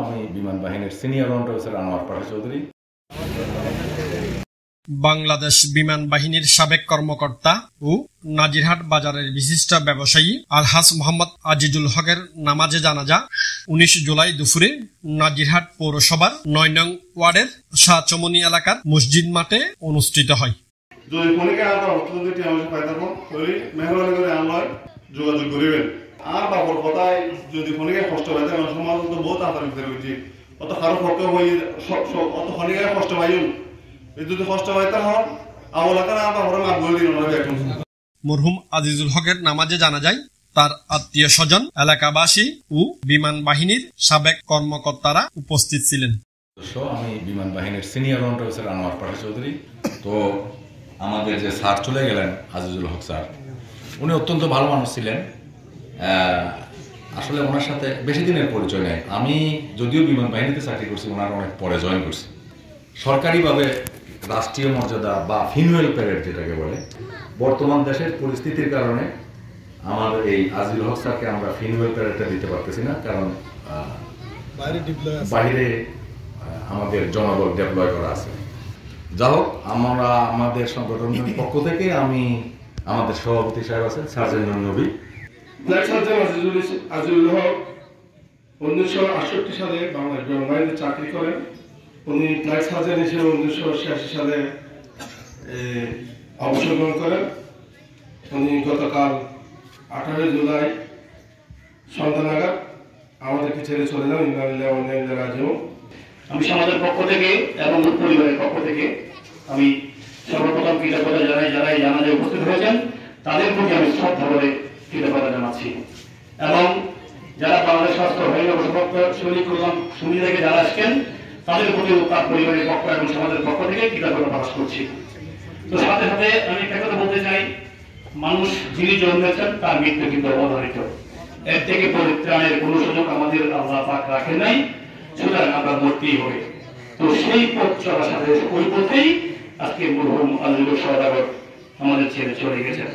আমি বিমান বাহিনীর সিনিয়র অফিসার আনোয়ার পাঠা চৌধুরী। বাংলাদেশ বিমান বাহিনীর সাবেক কর্মকর্তা ও নাজিরহাট বাজারের বিশিষ্ট ব্যবসায়ী আলহাজ মোহাম্মদ আজিজুল হকের নামাজে জানাজা 19 জুলাই দুপুরে নাজিরহাট পৌরসভার 9 নং ওয়ার্ডের শাহচমনি এলাকার মসজিদ মাঠে অনুষ্ঠিত হয়। যদি ফোনকে আমরা অর্থনৈতিক অংশ পাই থাকবো তাহলে মেহরবানি করে আমার যোগাযোগ করিবেন। আর বাবর কথায় যদি ফোনকে কষ্ট পাই থাকে সমাজ তো বহুত আতার ভিতরে হয়েছে অত কারো পক্ষে হয়ে অত ফোনকে কষ্ট পাইন যদি কষ্ট পাইতে হন আওলাকার আমরা ওরা মাপ বলে দিন মরহুম আজিজুল হকের নামাজে জানা যায় তার আত্মীয় স্বজন, এলাকাবাসী ও বিমান বাহিনীর সাবেক কর্মকর্তারা উপস্থিত ছিলেন। আমি বিমান বাহিনীর সিনিয়র অফিসার আনোয়ার পাঠা চৌধুরী। তো আমাদের যে স্যার চলে গেলেন আজিজুল হক স্যার, উনি অত্যন্ত ভালো মানুষ ছিলেন। আসলে ওনার সাথে বেশি দিনের পরিচয় নেই। আমি যদিও বিমান বাহিনীতে চাকরি করছি, ওনার অনেক পরে জয়েন করছি। সরকারিভাবে রাষ্ট্রীয় মর্যাদা বা ফিনুয়েল প্যারেড যেটাকে বলে, বর্তমান দেশের পরিস্থিতির কারণে আমাদের এই আজিজুল হক স্যারকে আমরা ফিনুয়েল প্যারেডটা দিতে পারতেছি না, কারণ বাইরে আমাদের জনবল ডেপ্লয় করা আছে। যা হোক, আমরা আমাদের সংগঠনের পক্ষ থেকে আমি আমাদের সভাপতি সাহেব আছেন সার্জেন্ট নবী আজিজুল হক 1968 সালে বাংলাদেশ বিমান বাহিনীতে চাকরি করেন। উনি ফ্লাইট সার্জেন্ট হিসেবে 1986 সালে অবসর গ্রহণ করেন। উনি গতকাল 18 জুলাই সন্ধ্যা নাগাদ আমাদেরকে ছেড়ে চলে যান। আমি সমাজের পক্ষ থেকে এবং পরিবারের পক্ষ থেকে আমি সর্বপ্রথম কৃতজ্ঞতা জানাই জানাজায় উপস্থিত হয়েছেন তাদের প্রতি আমি শ্রদ্ধা বলে কৃতজ্ঞতা জানাচ্ছি। এবং যারা বাংলাদেশ স্বাস্থ্য বাহিনী অবসরপ্রাপ্ত সৈনিক কল্যাণ সমিতি থেকে যারা আসছেন তাদের প্রতি তার পরিবারের পক্ষ এবং সমাজের পক্ষ থেকে কৃতজ্ঞতা প্রকাশ করছি। তো সাথে সাথে আমি একটা কথা বলতে চাই, মানুষ যিনি জন্মেছেন তার মৃত্যু কিন্তু অবধারিত। এর থেকে পরিত্রাণের কোন সুযোগ আমাদের আল্লাহ পাক রাখেন নাই, সুতরাং আমরা মরতেই হবে। তো সেই পথ চলার সাথে ওই পথেই আজকে মরহুম আজিজুল সওদাগর আমাদের ছেড়ে চলে গেছেন।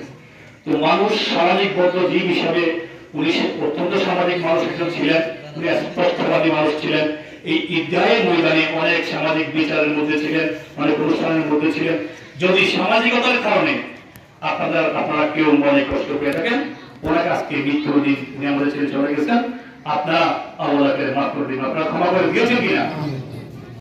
তো মানুষ সামাজিক বদ্ধ জীব হিসাবে উনি অত্যন্ত সামাজিক মানুষ একজন ছিলেন। উনি স্পষ্টবাদী মানুষ ছিলেন। এই ঈদগাহের ময়দানে অনেক সামাজিক বিচারের মধ্যে ছিলেন, অনেক অনুষ্ঠানের মধ্যে ছিলেন। যদি সামাজিকতার কারণে আপনারা কেউ মনে কষ্ট পেয়ে থাকেন, ওনাকে আজকে মৃত্যু দিন উনি আমাদের ছেড়ে চলে গেছেন, আপনারা আল্লাহকে মাফ করে দিন। আপনারা ক্ষমা করে দিয়েছেন কিনা?